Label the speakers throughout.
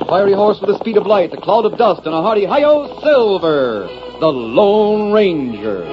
Speaker 1: fiery horse with the speed of light, a cloud of dust, and a hearty hi-yo, Silver, the Lone Ranger.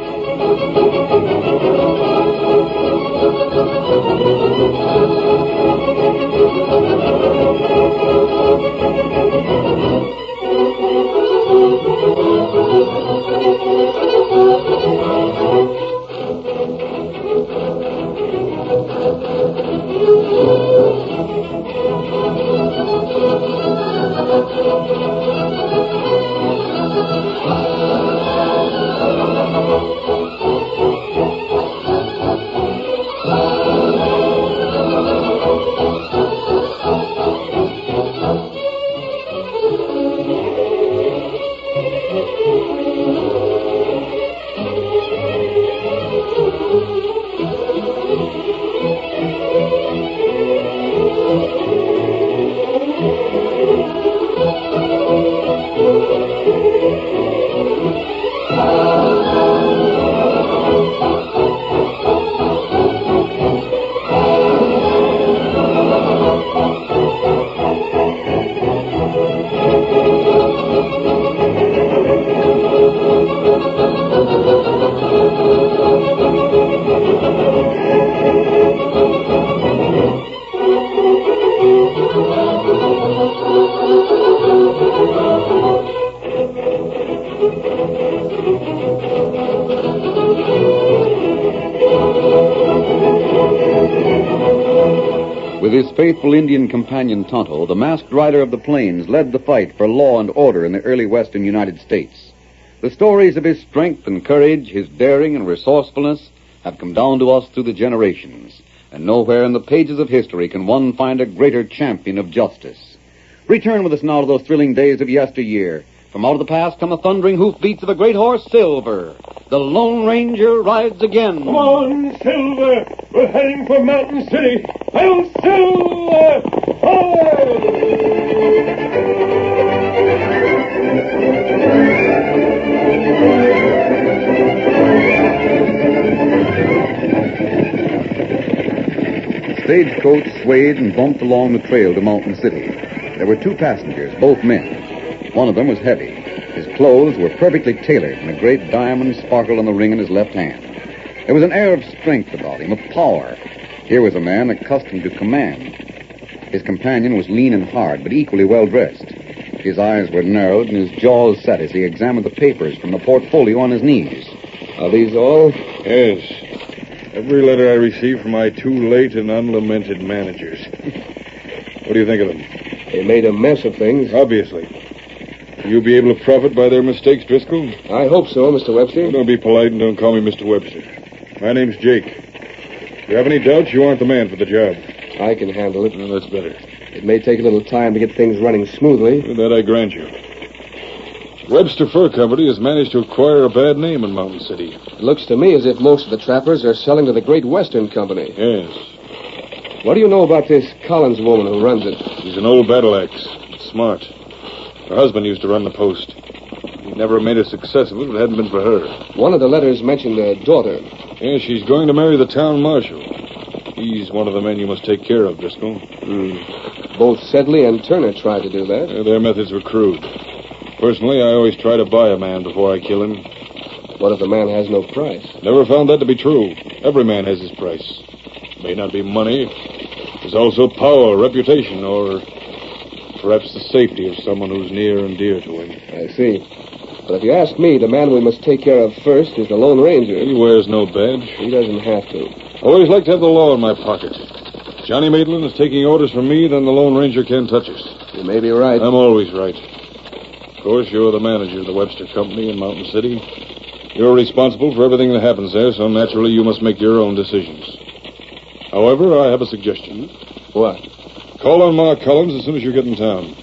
Speaker 1: With his faithful Indian companion Tonto, the masked rider of the plains led the fight for law and order in the early western United States. The stories of his strength and courage, his daring and resourcefulness, have come down to us through the generations, and nowhere in the pages of history can one find a greater champion of justice. Return with us now to those thrilling days of yesteryear. From out of the past come the thundering hoofbeats of a great horse, Silver. The Lone Ranger rides again.
Speaker 2: Come on, Silver! We're heading for Mountain City! Hail, Silver!
Speaker 1: The stagecoach swayed and bumped along the trail to Mountain City. There were two passengers, both men. One of them was heavy. His clothes were perfectly tailored, and a great diamond sparkled on the ring in his left hand. There was an air of strength about him, of power. Here was a man accustomed to command. His companion was lean and hard, but equally well-dressed. His eyes were narrowed, and his jaws set as he examined the papers from the portfolio on his knees.
Speaker 3: Are these all?
Speaker 2: Yes. Every letter I received from my too late and unlamented managers. What do you think of them?
Speaker 3: They made a mess of things.
Speaker 2: Obviously. Will you be able to profit by their mistakes, Driscoll?
Speaker 3: I hope so, Mr. Webster.
Speaker 2: Don't be polite and don't call me Mr. Webster. My name's Jake. If you have any doubts, you aren't the man for the job.
Speaker 3: I can handle it.
Speaker 2: Well, that's better.
Speaker 3: It may take a little time to get things running smoothly.
Speaker 2: That I grant you. Webster Fur Company has managed to acquire a bad name in Mountain City.
Speaker 3: It looks to me as if most of the trappers are selling to the Great Western Company.
Speaker 2: Yes.
Speaker 3: What do you know about this Collins woman who runs it?
Speaker 2: She's an old battle axe. Smart. Her husband used to run the post. He'd never made a success of it if it hadn't been for her.
Speaker 3: One of the letters mentioned a daughter.
Speaker 2: Yeah, she's going to marry the town marshal. He's one of the men you must take care of, Driscoll.
Speaker 3: Both Sedley and Turner tried to do that.
Speaker 2: Their methods were crude. Personally, I always try to buy a man before I kill him.
Speaker 3: What if the man has no price?
Speaker 2: Never found that to be true. Every man has his price. May not be money. There's also power, reputation, or perhaps the safety of someone who's near and dear to him.
Speaker 3: I see. But if you ask me, the man we must take care of first is the Lone Ranger.
Speaker 2: He wears no badge.
Speaker 3: He doesn't have to.
Speaker 2: I always like to have the law in my pocket. If Johnny Maitland is taking orders from me, then the Lone Ranger can't touch us.
Speaker 3: You may be right.
Speaker 2: I'm always right. Of course, you're the manager of the Webster Company in Mountain City. You're responsible for everything that happens there, so naturally you must make your own decisions. However, I have a suggestion.
Speaker 3: What?
Speaker 2: Call on Ma Collins as soon as you get in town.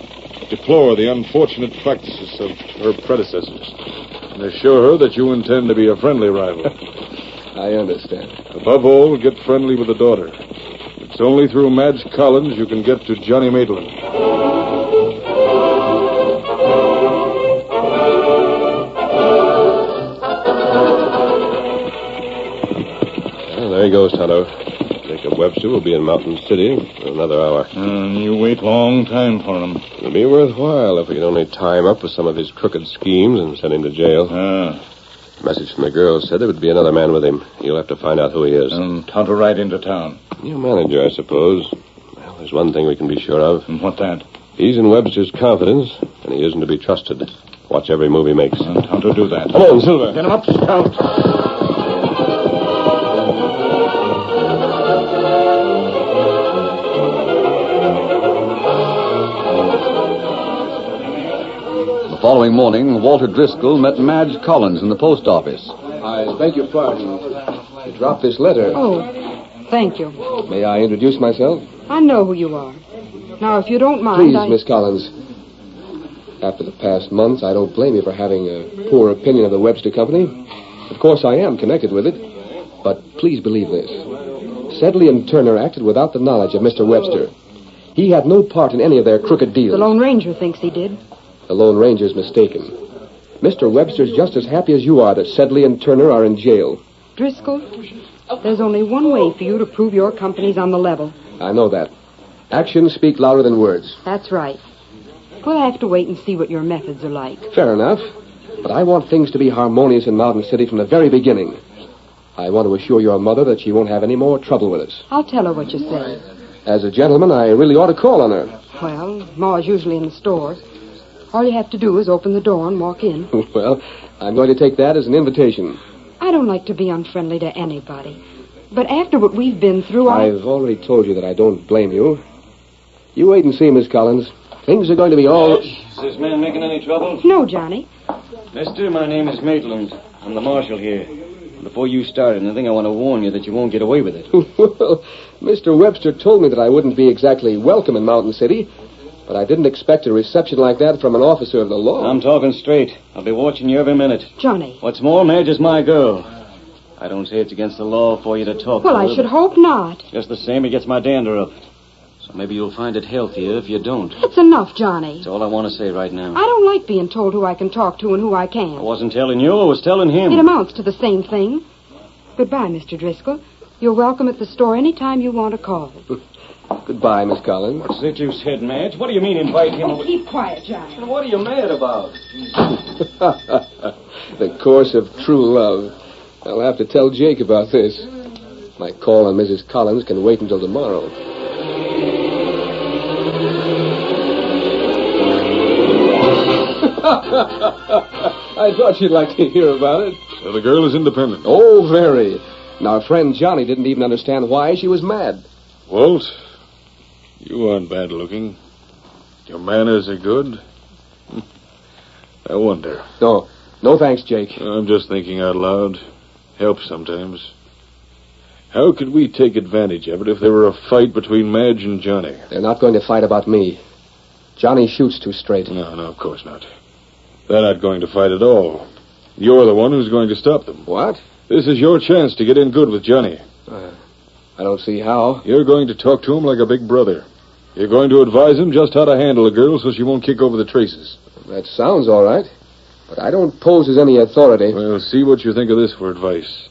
Speaker 2: Deplore the unfortunate practices of her predecessors. And assure her that you intend to be a friendly rival.
Speaker 3: I understand.
Speaker 2: Above all, get friendly with the daughter. It's only through Madge Collins you can get to Johnny Maitland.
Speaker 4: Well, there he goes, Tonto. The Jacob Webster will be in Mountain City in another hour.
Speaker 2: You wait long time for him.
Speaker 4: It'll be worthwhile if we can only tie him up with some of his crooked schemes and send him to jail. A message from the girl said there would be another man with him. You'll have to find out who he is.
Speaker 2: And Tonto right into town.
Speaker 4: New manager, I suppose. Well, there's one thing we can be sure of.
Speaker 2: And what that?
Speaker 4: He's in Webster's confidence, and he isn't to be trusted. Watch every move he makes.
Speaker 2: And Tonto do that.
Speaker 4: Come on, Silver.
Speaker 2: Get him up, Scout.
Speaker 1: The following morning, Walter Driscoll met Madge Collins in the post office.
Speaker 3: I beg your pardon. You dropped this letter.
Speaker 5: Oh, thank you.
Speaker 3: May I introduce myself?
Speaker 5: I know who you are. Now, if you don't mind,
Speaker 3: Please, Miss Collins. After the past months, I don't blame you for having a poor opinion of the Webster Company. Of course, I am connected with it. But please believe this. Sedley and Turner acted without the knowledge of Mr. Webster. He had no part in any of their crooked deals.
Speaker 5: The Lone Ranger thinks he did.
Speaker 3: The Lone Ranger's mistaken. Mr. Webster's just as happy as you are that Sedley and Turner are in jail.
Speaker 5: Driscoll, there's only one way for you to prove your company's on the level.
Speaker 3: I know that. Actions speak louder than words.
Speaker 5: That's right. We'll have to wait and see what your methods are like.
Speaker 3: Fair enough. But I want things to be harmonious in Mountain City from the very beginning. I want to assure your mother that she won't have any more trouble with us.
Speaker 5: I'll tell her what you say.
Speaker 3: As a gentleman, I really ought to call on her.
Speaker 5: Well, Ma's usually in the stores. All you have to do is open the door and walk in.
Speaker 3: Well, I'm going to take that as an invitation.
Speaker 5: I don't like to be unfriendly to anybody. But after what we've been through,
Speaker 3: I've already told you that I don't blame you. You wait and see, Miss Collins. Things are going to be all...
Speaker 6: Is this man making any trouble?
Speaker 5: No, Johnny.
Speaker 6: Mister, my name is Maitland. I'm the marshal here. Before you start anything, I want to warn you that you won't get away with it.
Speaker 3: Well, Mr. Webster told me that I wouldn't be exactly welcome in Mountain City, but I didn't expect a reception like that from an officer of the law.
Speaker 6: I'm talking straight. I'll be watching you every minute.
Speaker 5: Johnny.
Speaker 6: What's more, Madge is my girl. I don't say it's against the law for you to talk
Speaker 5: Well,
Speaker 6: to her,
Speaker 5: I should hope not.
Speaker 6: Just the same, it gets my dander up. So maybe you'll find it healthier if you don't.
Speaker 5: It's enough, Johnny.
Speaker 6: That's all I want to say right now.
Speaker 5: I don't like being told who I can talk to and who I
Speaker 6: I
Speaker 5: can't.
Speaker 6: wasn't telling you, I was telling him.
Speaker 5: It amounts to the same thing. Goodbye, Mr. Driscoll. You're welcome at the store any time you want to call.
Speaker 3: Goodbye, Miss Collins.
Speaker 6: What's that you said, Madge? What do you mean invite him over?
Speaker 5: Keep quiet, Johnny.
Speaker 6: What are you mad about?
Speaker 3: The course of true love. I'll have to tell Jake about this. My call on Mrs. Collins can wait until tomorrow. I thought you'd like to hear about it.
Speaker 2: So the girl is independent.
Speaker 3: Oh, very. And our friend Johnny didn't even understand why she was mad.
Speaker 2: Walt, you aren't bad looking. Your manners are good. I wonder.
Speaker 3: No thanks, Jake.
Speaker 2: I'm just thinking out loud. Helps sometimes. How could we take advantage of it if there were a fight between Madge and Johnny?
Speaker 3: They're not going to fight about me. Johnny shoots too straight.
Speaker 2: No, of course not. They're not going to fight at all. You're the one who's going to stop them.
Speaker 3: What?
Speaker 2: This is your chance to get in good with Johnny.
Speaker 3: I don't see how.
Speaker 2: You're going to talk to him like a big brother. You're going to advise him just how to handle a girl so she won't kick over the traces.
Speaker 3: That sounds all right. But I don't pose as any authority.
Speaker 2: Well, see what you think of this for advice.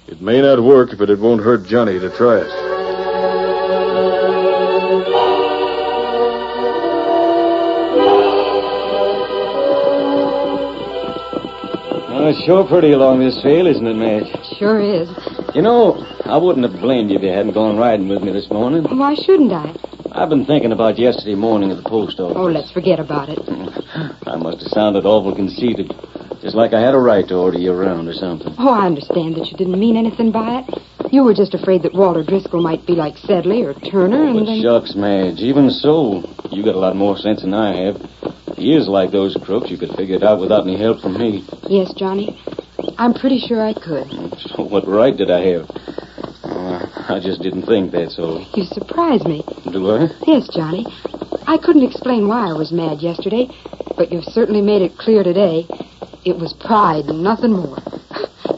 Speaker 2: It may not work, but it won't hurt Johnny to try it.
Speaker 6: It's sure pretty along this trail, isn't it, Madge?
Speaker 5: Sure is.
Speaker 6: You know, I wouldn't have blamed you if you hadn't gone riding with me this morning.
Speaker 5: Why shouldn't I?
Speaker 6: I've been thinking about yesterday morning at the post office.
Speaker 5: Oh, let's forget about it.
Speaker 6: I must have sounded awful conceited. Just like I had a right to order you around or something.
Speaker 5: Oh, I understand that you didn't mean anything by it. You were just afraid that Walter Driscoll might be like Sedley or Turner, and
Speaker 6: But
Speaker 5: then...
Speaker 6: shucks, Madge. Even so, you got a lot more sense than I have. If he is like those crooks, you could figure it out without any help from me.
Speaker 5: Yes, Johnny. I'm pretty sure I could.
Speaker 6: So what right did I have? I just didn't think that, so...
Speaker 5: You surprised me.
Speaker 6: Do I?
Speaker 5: Yes, Johnny. I couldn't explain why I was mad yesterday, but you've certainly made it clear today. It was pride and nothing more.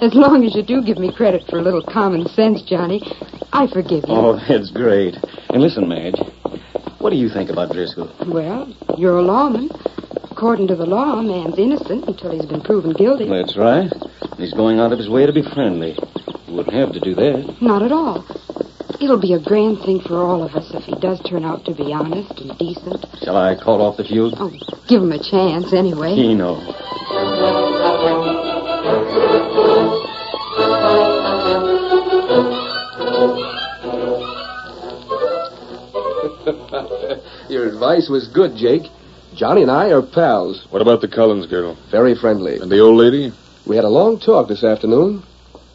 Speaker 5: As long as you do give me credit for a little common sense, Johnny, I forgive you.
Speaker 6: Oh, that's great. And listen, Madge, what do you think about Driscoll?
Speaker 5: Well, you're a lawman. According to the law, a man's innocent until he's been proven guilty.
Speaker 6: That's right. He's going out of his way to be friendly. He wouldn't have to do that.
Speaker 5: Not at all. It'll be a grand thing for all of us if he does turn out to be honest and decent.
Speaker 6: Shall I call off the fuse?
Speaker 5: Oh, give him a chance anyway.
Speaker 6: He knows.
Speaker 3: Your advice was good, Jake. Johnny and I are pals.
Speaker 2: What about the Collins girl?
Speaker 3: Very friendly.
Speaker 2: And the old lady?
Speaker 3: We had a long talk this afternoon.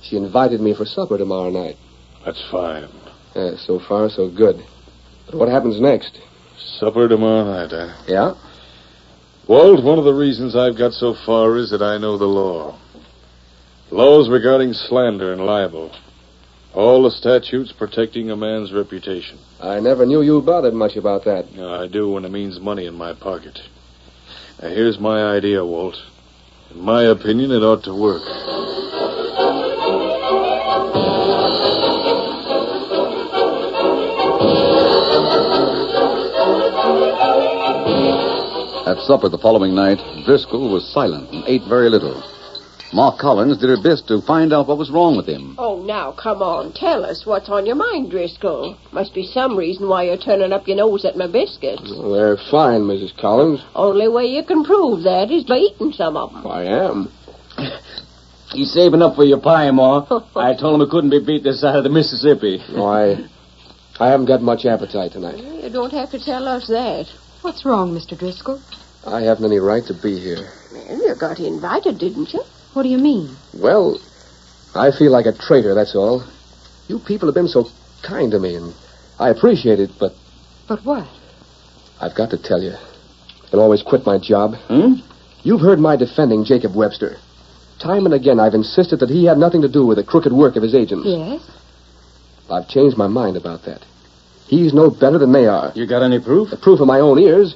Speaker 3: She invited me for supper tomorrow night.
Speaker 2: That's fine.
Speaker 3: So far, so good. But what happens next?
Speaker 2: Supper tomorrow night, eh?
Speaker 3: Yeah?
Speaker 2: Walt, one of the reasons I've got so far is that I know the law. Laws regarding slander and libel. All the statutes protecting a man's reputation.
Speaker 3: I never knew you bothered much about that.
Speaker 2: I do when it means money in my pocket. Now, here's my idea, Walt. In my opinion, it ought to work.
Speaker 1: At supper the following night, Driscoll was silent and ate very little. Ma Collins did her best to find out what was wrong with him.
Speaker 7: Oh, now, come on. Tell us what's on your mind, Driscoll. Must be some reason why you're turning up your nose at my biscuits.
Speaker 3: Well, they're fine, Mrs. Collins.
Speaker 7: Only way you can prove that is by eating some of them.
Speaker 3: I am.
Speaker 6: He's saving up for your pie, Ma. I told him it couldn't be beat this side of the Mississippi.
Speaker 3: No, I haven't got much appetite tonight.
Speaker 7: You don't have to tell us that.
Speaker 5: What's wrong, Mr. Driscoll?
Speaker 3: I haven't any right to be here.
Speaker 7: Well, you got invited, didn't you?
Speaker 5: What do you mean?
Speaker 3: Well, I feel like a traitor, that's all. You people have been so kind to me, and I appreciate it, but
Speaker 5: But what?
Speaker 3: I've got to tell you. I'll always quit my job.
Speaker 6: Hmm?
Speaker 3: You've heard my defending Jacob Webster. Time and again, I've insisted that he had nothing to do with the crooked work of his agents.
Speaker 5: Yes?
Speaker 3: I've changed my mind about that. He's no better than they are.
Speaker 6: You got any proof?
Speaker 3: The proof of my own ears.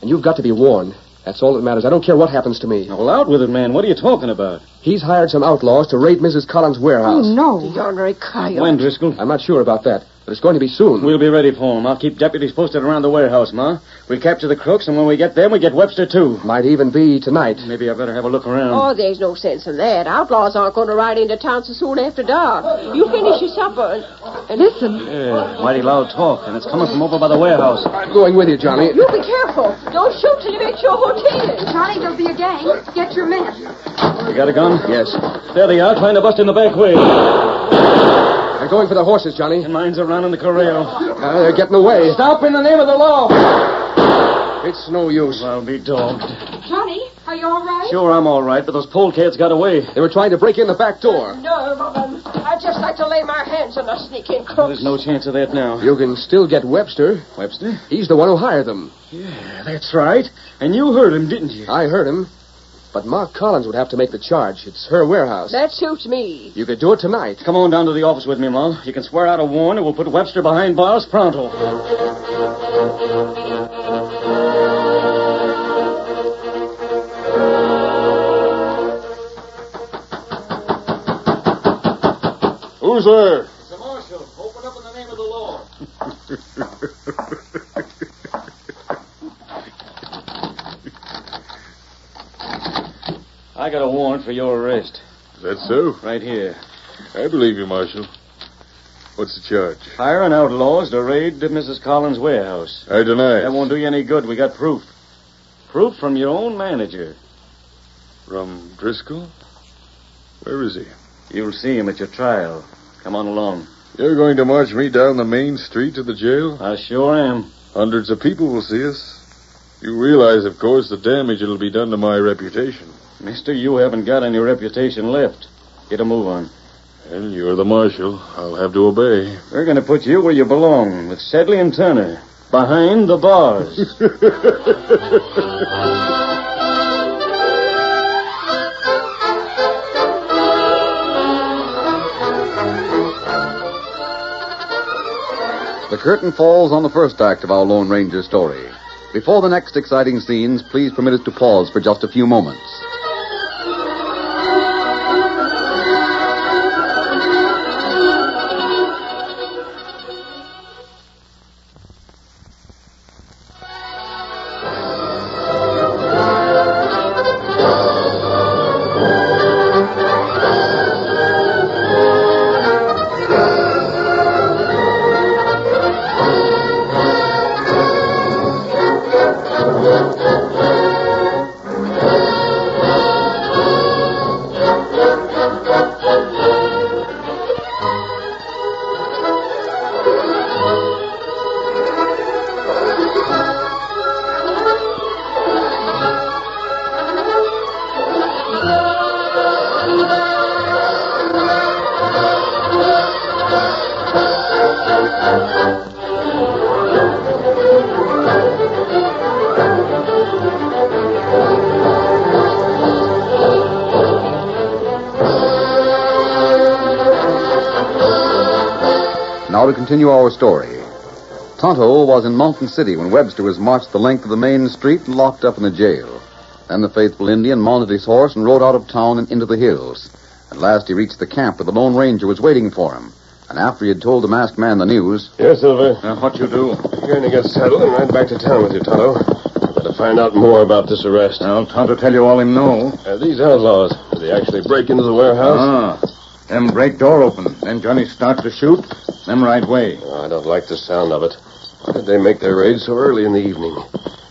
Speaker 3: And you've got to be warned. That's all that matters. I don't care what happens to me.
Speaker 6: Well, out with it, man. What are you talking about?
Speaker 3: He's hired some outlaws to raid Mrs. Collins' warehouse.
Speaker 5: Oh, no.
Speaker 7: The ornery coyote.
Speaker 6: When, Driscoll?
Speaker 3: I'm not sure about that, but it's going to be soon.
Speaker 6: We'll be ready for him. I'll keep deputies posted around the warehouse, Ma. We capture the crooks, and when we get them, we get Webster, too.
Speaker 3: Might even be tonight.
Speaker 6: Maybe I better have a look around.
Speaker 7: Oh, there's no sense in that. Outlaws aren't going to ride into town so soon after dark. You finish your supper and
Speaker 5: Listen.
Speaker 6: Yeah, mighty loud talk, and it's coming from over by the warehouse.
Speaker 3: I'm going with you, Johnny.
Speaker 7: You be careful. Don't shoot till you make sure who it is.
Speaker 5: Johnny, there'll be a gang. Get your men.
Speaker 6: You got a gun?
Speaker 3: Yes.
Speaker 6: There they are, trying to bust in the back way.
Speaker 3: I'm going for the horses, Johnny.
Speaker 6: And mine's around in the corral.
Speaker 3: They're getting away.
Speaker 6: Stop in the name of the law.
Speaker 3: It's no use.
Speaker 6: I'll be dogged.
Speaker 5: Johnny, are you all right?
Speaker 6: Sure, I'm all right, but those polecats got away.
Speaker 3: They were trying to break in the back door.
Speaker 7: Nerve of them. I'd just like to lay my hands on the sneaking crooks.
Speaker 6: There's no chance of that now.
Speaker 3: You can still get Webster.
Speaker 6: Webster?
Speaker 3: He's the one who hired them.
Speaker 6: Yeah, that's right. And you heard him, didn't you?
Speaker 3: I heard him. But Ma Collins would have to make the charge. It's her warehouse.
Speaker 7: That suits me.
Speaker 3: You could do it tonight.
Speaker 6: Come on down to the office with me, Ma. You can swear out a warrant and we'll put Webster behind bars pronto.
Speaker 2: Who's there?
Speaker 6: It's the marshal. Open up in the name of the law. I got a warrant for your arrest.
Speaker 2: Is that so?
Speaker 6: Right here.
Speaker 2: I believe you, Marshal. What's the charge?
Speaker 6: Hiring outlaws to raid Mrs. Collins' warehouse.
Speaker 2: I deny it.
Speaker 6: That won't do you any good. We got proof. Proof from your own manager.
Speaker 2: From Driscoll? Where is he?
Speaker 6: You'll see him at your trial. Come on along.
Speaker 2: You're going to march me down the main street to the jail?
Speaker 6: I sure am.
Speaker 2: Hundreds of people will see us. You realize, of course, the damage it'll be done to my reputation.
Speaker 6: Mister, you haven't got any reputation left. Get a move on.
Speaker 2: And you're the marshal. I'll have to obey.
Speaker 6: We're going to put you where you belong, with Sedley and Turner. Behind the bars.
Speaker 1: The curtain falls on the first act of our Lone Ranger story. Before the next exciting scenes, please permit us to pause for just a few moments. Now to continue our story. Tonto was in Mountain City when Webster was marched the length of the main street and locked up in the jail. Then the faithful Indian mounted his horse and rode out of town and into the hills. At last he reached the camp where the Lone Ranger was waiting for him. And after he had told the masked man the news...
Speaker 4: Yes, Silver.
Speaker 2: What you do?
Speaker 4: I'm going to get settled and ride back to town with you, Tonto. I've got to find out more about this arrest.
Speaker 2: Well, Tonto tell you all him know.
Speaker 4: These outlaws, did they actually break into the warehouse?
Speaker 2: Them break door open. Then Johnny starts to shoot. Them right way.
Speaker 4: Oh, I don't like the sound of it. Why did they make their raid so early in the evening?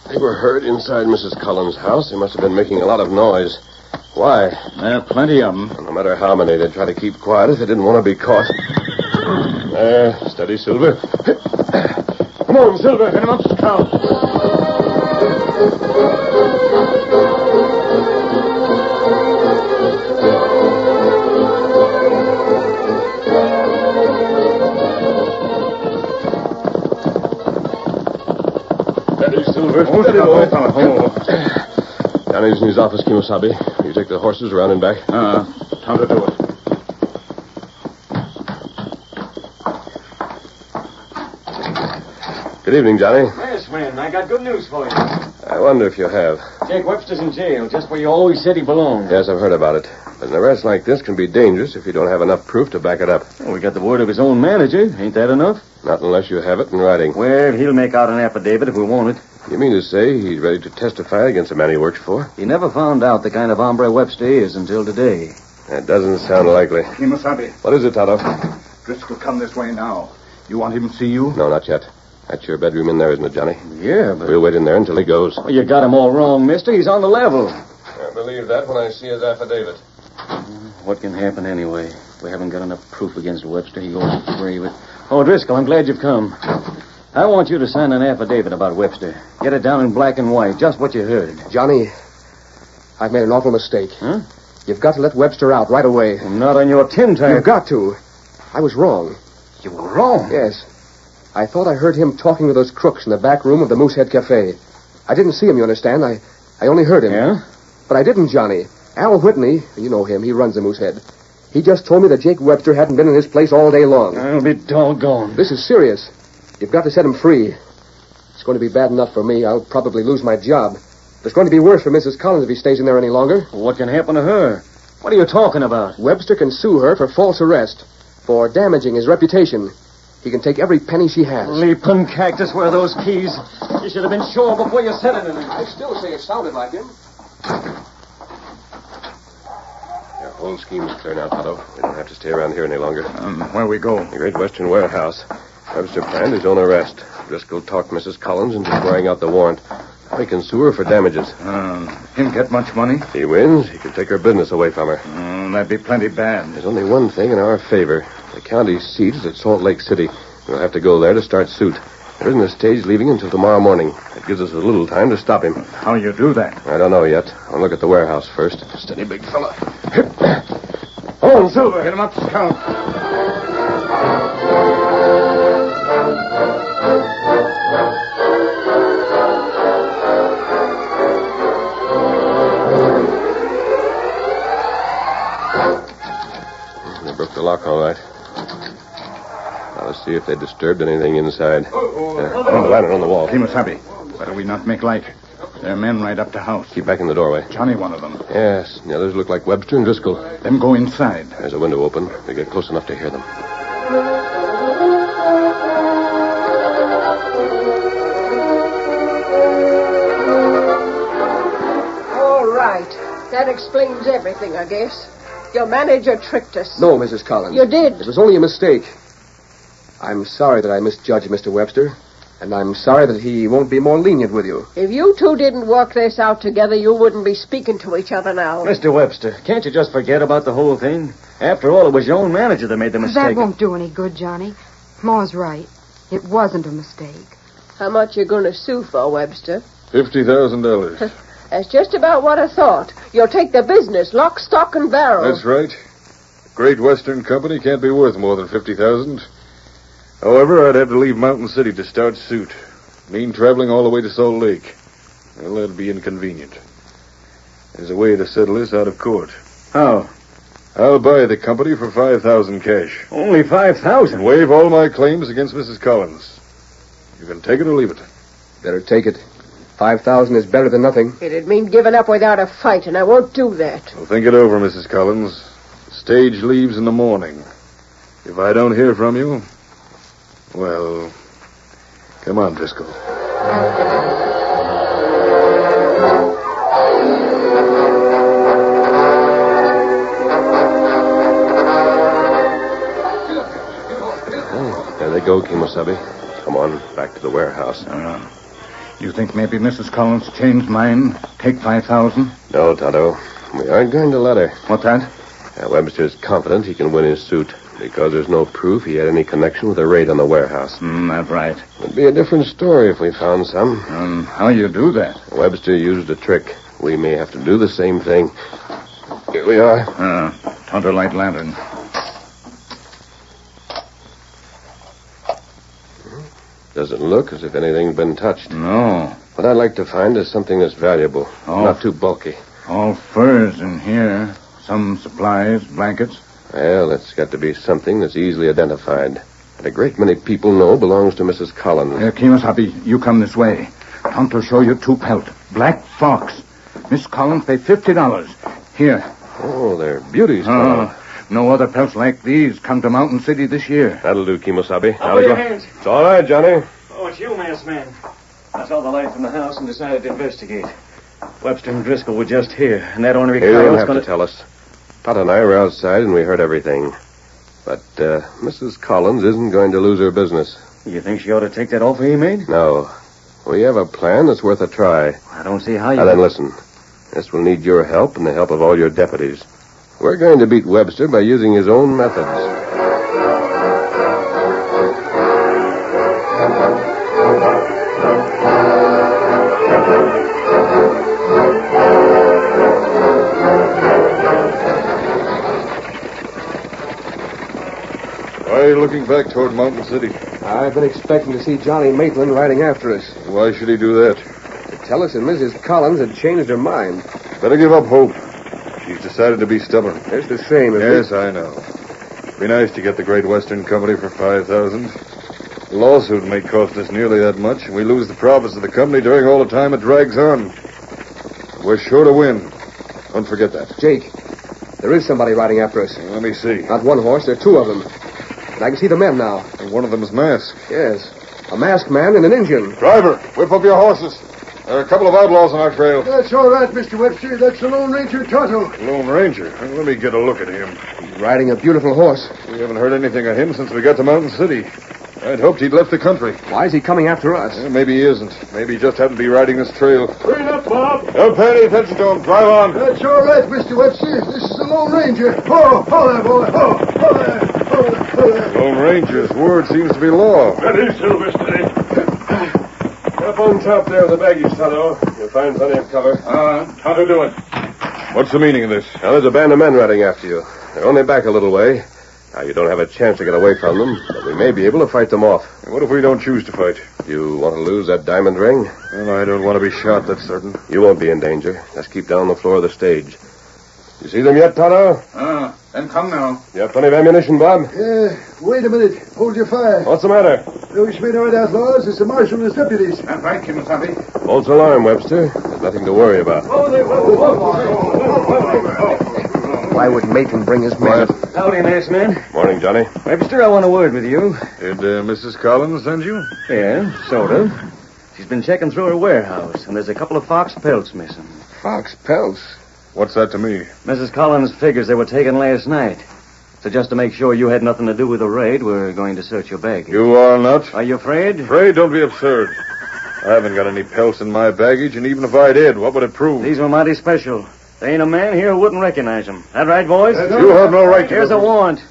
Speaker 4: They were heard inside Mrs. Collins' house. They must have been making a lot of noise. Why?
Speaker 2: There are plenty of them.
Speaker 4: No matter how many, they'd try to keep quiet if they didn't want to be caught. There, steady, Silver. Come on, Silver.
Speaker 2: Get him up, Scout.
Speaker 4: Steady, Silver.
Speaker 2: Steady, boy.
Speaker 4: Johnny's in his office, Kimosabe. You take the horses around and back.
Speaker 2: Time to do it.
Speaker 4: Good evening, Johnny.
Speaker 6: Yes, man, I got good news for you.
Speaker 4: I wonder if you have.
Speaker 6: Jake Webster's in jail, just where you always said he belonged.
Speaker 4: Yes, I've heard about it. But an arrest like this can be dangerous if you don't have enough proof to back it up.
Speaker 6: Well, we got the word of his own manager. Ain't that enough?
Speaker 4: Not unless you have it in writing.
Speaker 6: Well, he'll make out an affidavit if we want it.
Speaker 4: You mean to say he's ready to testify against the man he works for?
Speaker 6: He never found out the kind of hombre Webster is until today.
Speaker 4: That doesn't sound likely.
Speaker 2: Kimosabe,
Speaker 4: What is it, Tonto?
Speaker 2: Driscoll come this way now. You want him to see you?
Speaker 4: No, not yet. That's your bedroom in there, isn't it, Johnny?
Speaker 6: Yeah, but...
Speaker 4: We'll wait in there until he goes.
Speaker 6: Well, you got him all wrong, mister. He's on the level.
Speaker 4: I believe that when I see his affidavit.
Speaker 6: What can happen anyway? If we haven't got enough proof against Webster, he goes to the grave. Oh, Driscoll, I'm glad you've come. I want you to sign an affidavit about Webster. Get it down in black and white, just what you heard.
Speaker 3: Johnny, I've made an awful mistake.
Speaker 6: Huh?
Speaker 3: You've got to let Webster out right away.
Speaker 6: I'm not on your tin type.
Speaker 3: You've got to. I was wrong.
Speaker 6: You were wrong.
Speaker 3: Yes. I thought I heard him talking with those crooks in the back room of the Moosehead Cafe. I didn't see him, you understand? I only heard him.
Speaker 6: Yeah?
Speaker 3: But I didn't, Johnny. Al Whitney, you know him, he runs the Moosehead. He just told me that Jake Webster hadn't been in his place all day long.
Speaker 6: I'll be doggone.
Speaker 3: This is serious. You've got to set him free. It's going to be bad enough for me. I'll probably lose my job. It's going to be worse for Mrs. Collins if he stays in there any longer.
Speaker 6: What can happen to her? What are you talking about?
Speaker 3: Webster can sue her for false arrest, for damaging his reputation. He can take every penny she has.
Speaker 6: Leaping cactus, where are those keys? You should have been sure before you said it.
Speaker 3: I still say it sounded like him.
Speaker 4: Your whole scheme is clear now, Tonto. We don't have to stay around here any longer.
Speaker 2: Where we go?
Speaker 4: The Great Western Warehouse. Webster planned his own arrest. Driscoll talked Mrs. Collins into swearing out the warrant. Now he can sue her for damages.
Speaker 2: Him get much money?
Speaker 4: If he wins, he can take her business away from her.
Speaker 2: That'd be plenty bad.
Speaker 4: There's only one thing in our favor. The county seat is at Salt Lake City. We'll have to go there to start suit. There isn't a stage leaving until tomorrow morning. That gives us a little time to stop him.
Speaker 2: How you do that?
Speaker 4: I don't know yet. I'll look at the warehouse first. Steady, big fella. On, Silver.
Speaker 2: Get him up, Scout.
Speaker 4: They broke the lock all right. Now let's see if they disturbed anything inside. On the ladder on the wall.
Speaker 2: Kimosabe, better we not make light. There are men right up to house.
Speaker 4: Keep back in the doorway.
Speaker 2: Johnny, one of them.
Speaker 4: Yes, the others look like Webster and Driscoll.
Speaker 2: Them go inside.
Speaker 4: There's a window open. We get close enough to hear them.
Speaker 7: All right. That explains everything, I guess. Your manager tricked us.
Speaker 3: No, Mrs. Collins.
Speaker 7: You did.
Speaker 3: It was only a mistake. I'm sorry that I misjudged Mr. Webster, and I'm sorry that he won't be more lenient with you.
Speaker 7: If you two didn't work this out together, you wouldn't be speaking to each other now.
Speaker 6: Mr. Webster, can't you just forget about the whole thing? After all, it was your own manager that made the mistake.
Speaker 5: That won't do any good, Johnny. Ma's right. It wasn't a mistake.
Speaker 7: How much you going to sue for, Webster?
Speaker 2: $50,000.
Speaker 7: That's just about what I thought. You'll take the business, lock, stock, and barrel.
Speaker 2: That's right. Great Western Company can't be worth more than $50,000. However, I'd have to leave Mountain City to start suit. Mean traveling all the way to Salt Lake. Well, that'd be inconvenient. There's a way to settle this out of court.
Speaker 6: How?
Speaker 2: I'll buy the company for $5,000 cash.
Speaker 6: Only 5,000.
Speaker 2: Waive all my claims against Mrs. Collins. You can take it or leave it.
Speaker 3: Better take it. 5,000 is better than nothing.
Speaker 7: It'd mean giving up without a fight, and I won't do that.
Speaker 2: Well, think it over, Mrs. Collins. The stage leaves in the morning. If I don't hear from you, well, come on, Driscoll.
Speaker 4: There they go, Kimosabe. Come on, back to the warehouse.
Speaker 8: You think maybe Mrs. Collins changed mind? Take 5,000?
Speaker 4: No, Tonto. We aren't going to let her.
Speaker 8: What's that?
Speaker 4: Webster's confident he can win his suit because there's no proof he had any connection with the raid on the warehouse.
Speaker 8: That's right.
Speaker 4: It'd be a different story if we found some.
Speaker 8: How you do that?
Speaker 4: Webster used a trick. We may have to do the same thing. Here we are.
Speaker 8: Tonto light lantern.
Speaker 4: Doesn't look as if anything's been touched.
Speaker 8: No.
Speaker 4: What I'd like to find is something that's valuable. Not too bulky.
Speaker 8: All furs in here. Some supplies, blankets.
Speaker 4: Well, it's got to be something that's easily identified. And a great many people know belongs to Mrs. Collins.
Speaker 8: Kimosabe, you come this way. Tonto show you 2 pelt. Black fox. Miss Collins pay $50. Here.
Speaker 4: Oh, they're beauties, Tonto.
Speaker 8: No other pelts like these come to Mountain City this year.
Speaker 4: That'll do, Kimosabe.
Speaker 6: Put your hands.
Speaker 4: It's all right, Johnny.
Speaker 6: Oh, it's you, masked man. I saw the light from the house and decided to investigate. Webster and Driscoll were just here, and that ornery
Speaker 4: You don't
Speaker 6: coyote's
Speaker 4: have to tell us. Tot and I were outside, and we heard everything. But Mrs. Collins isn't going to lose her business.
Speaker 6: You think she ought to take that offer he made?
Speaker 4: No. We have a plan that's worth a try.
Speaker 6: I don't see how you...
Speaker 4: Now then, listen. This will need your help and the help of all your deputies. We're going to beat Webster by using his own methods.
Speaker 2: Why are you looking back toward Mountain City?
Speaker 3: I've been expecting to see Johnny Maitland riding after us.
Speaker 2: Why should he do that?
Speaker 3: To tell us that Mrs. Collins had changed her mind.
Speaker 2: Better give up hope. She's decided to be stubborn.
Speaker 3: It's the same, isn't
Speaker 2: Yes, I know. Be nice to get the Great Western Company for 5,000. The lawsuit may cost us nearly that much, and we lose the profits of the company during all the time it drags on. We're sure to win. Don't forget that.
Speaker 3: Jake, there is somebody riding after us.
Speaker 2: Let me see.
Speaker 3: Not one horse, there are 2 of them. And I can see the men now.
Speaker 2: And one of them is masked.
Speaker 3: Yes. A masked man and an Indian.
Speaker 2: Driver, whip up your horses. There are a couple of outlaws on our trail.
Speaker 9: That's all right, Mr. Webster. That's the Lone Ranger Tonto.
Speaker 2: Lone Ranger? Let me get a look at him.
Speaker 3: He's riding a beautiful horse.
Speaker 2: We haven't heard anything of him since we got to Mountain City. I'd hoped he'd left the country.
Speaker 3: Why is he coming after us?
Speaker 2: Maybe he isn't. Maybe he just happened to be riding this trail.
Speaker 9: Hurry up, Bob.
Speaker 2: Don't pay any attention to him. Drive on.
Speaker 9: That's all right, Mr. Webster. This is the Lone Ranger. Ho there, boy. Ho there.
Speaker 2: Lone Ranger's word seems to be law.
Speaker 9: That is Silver Steady.
Speaker 4: Up on top there with the baggage, Tonto. You'll find plenty of cover.
Speaker 9: Tonto do it.
Speaker 2: What's the meaning of this?
Speaker 4: Now, there's a band of men riding after you. They're only back a little way. Now, you don't have a chance to get away from them, but we may be able to fight them off.
Speaker 2: What if we don't choose to fight?
Speaker 4: You want to lose that diamond ring?
Speaker 2: Well, I don't want to be shot, that's certain.
Speaker 4: You won't be in danger. Just keep down on the floor of the stage. You see them yet, Tonto?
Speaker 8: Then come now.
Speaker 4: You have plenty of ammunition, Bob?
Speaker 9: Wait a minute. Hold your fire.
Speaker 4: What's the matter?
Speaker 9: Those men aren't outlaws. It's the marshal and his deputies.
Speaker 8: That's right, Kimosabe.
Speaker 4: False alarm, Webster. There's nothing to worry about.
Speaker 3: Why would Maitland bring his men?
Speaker 6: Howdy, masked man.
Speaker 4: Morning, Johnny.
Speaker 6: Webster, I want a word with you.
Speaker 2: Did Mrs. Collins send you?
Speaker 6: Yeah, sort of. She's been checking through her warehouse, and there's a couple of fox pelts missing.
Speaker 3: Fox pelts.
Speaker 2: What's that to me?
Speaker 6: Mrs. Collins figures they were taken last night. So just to make sure you had nothing to do with the raid, we're going to search your baggage.
Speaker 2: You are not?
Speaker 6: Are you afraid?
Speaker 2: Afraid? Don't be absurd. I haven't got any pelts in my baggage, and even if I did, what would it prove?
Speaker 6: These were mighty special. There ain't a man here who wouldn't recognize them. That right, boys?
Speaker 2: You have no right to...
Speaker 6: Here's a warrant.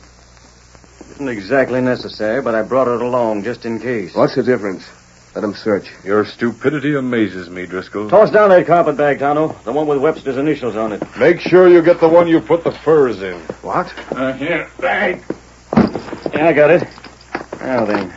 Speaker 6: Isn't exactly necessary, but I brought it along just in case.
Speaker 3: What's the difference? Let him search.
Speaker 2: Your stupidity amazes me, Driscoll.
Speaker 6: Toss down that carpet bag, Tonto. The one with Webster's initials on it.
Speaker 2: Make sure you get the one you put the furs in.
Speaker 3: What?
Speaker 8: Here, bag.
Speaker 6: Yeah, I got it. Now then.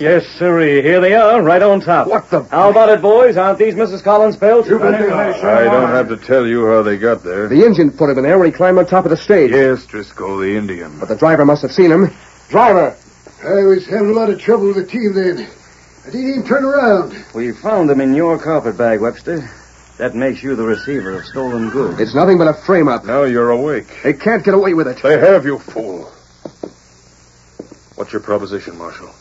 Speaker 6: Yes, sirree. Here they are, right on top.
Speaker 8: What the...
Speaker 6: How about it, boys? Aren't these Mrs. Collins' pelts?
Speaker 2: I don't have to tell you how they got there.
Speaker 3: The engine put him in there when he climbed on top of the stage.
Speaker 2: Yes, Driscoll, the Indian.
Speaker 3: But the driver must have seen him. Driver!
Speaker 9: I was having a lot of trouble with the team then. I didn't even turn around.
Speaker 6: We found them in your carpet bag, Webster. That makes you the receiver of stolen goods.
Speaker 3: It's nothing but a frame-up.
Speaker 2: Now you're awake.
Speaker 3: They can't get away with it.
Speaker 2: They have, you fool. What's your proposition, Marshal?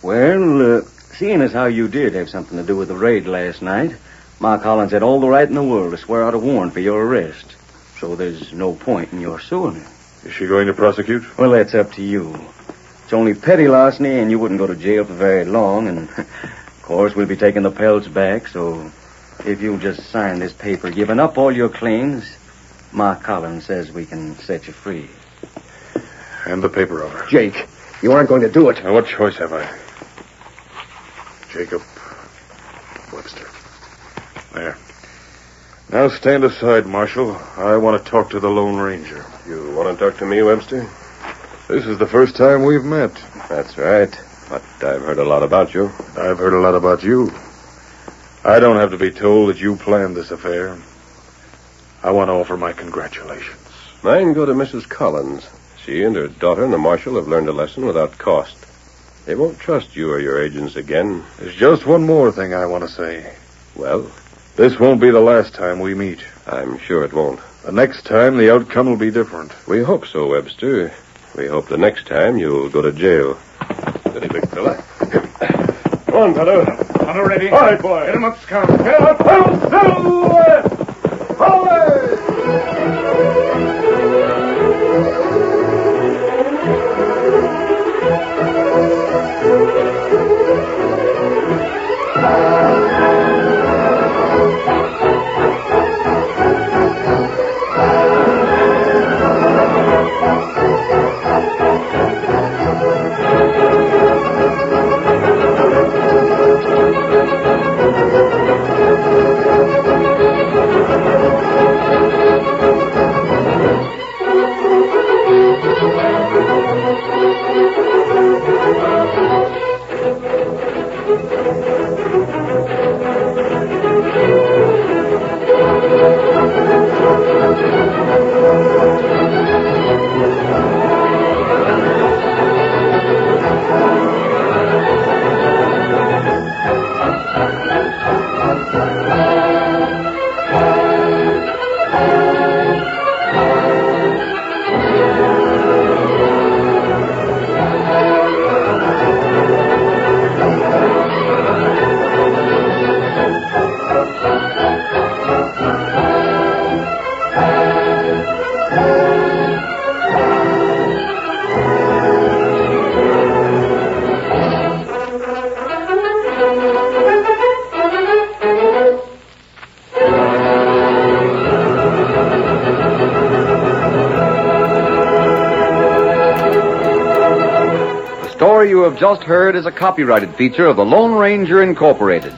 Speaker 6: Well, seeing as how you did have something to do with the raid last night, Ma Collins had all the right in the world to swear out a warrant for your arrest. So there's no point in your suing her.
Speaker 2: Is she going to prosecute?
Speaker 6: Well, that's up to you. It's only petty larceny, and you wouldn't go to jail for very long, and, of course, we'll be taking the pelts back, so if you'll just sign this paper giving up all your claims, Ma Collins says we can set you free.
Speaker 2: Hand the paper over.
Speaker 3: Jake, you aren't going to do it.
Speaker 2: Now, what choice have I? Jacob Webster. There. Now stand aside, Marshal. I want to talk to the Lone Ranger.
Speaker 4: You want to talk to me, Webster?
Speaker 2: This is the first time we've met.
Speaker 4: That's right. But I've heard a lot about you.
Speaker 2: I've heard a lot about you. I don't have to be told that you planned this affair. I want to offer my congratulations.
Speaker 4: Mine go to Mrs. Collins. She and her daughter and the marshal have learned a lesson without cost. They won't trust you or your agents again.
Speaker 2: There's just one more thing I want to say.
Speaker 4: Well?
Speaker 2: This won't be the last time we meet.
Speaker 4: I'm sure it won't.
Speaker 2: The next time, the outcome will be different.
Speaker 4: We hope so, Webster. We hope the next time you'll go to jail. Steady, big fella. Come on, fellow.
Speaker 8: On a ready.
Speaker 2: All right, boy.
Speaker 8: Get him up, Scout. Get him up.
Speaker 1: The story you have just heard is a copyrighted feature of the Lone Ranger Incorporated.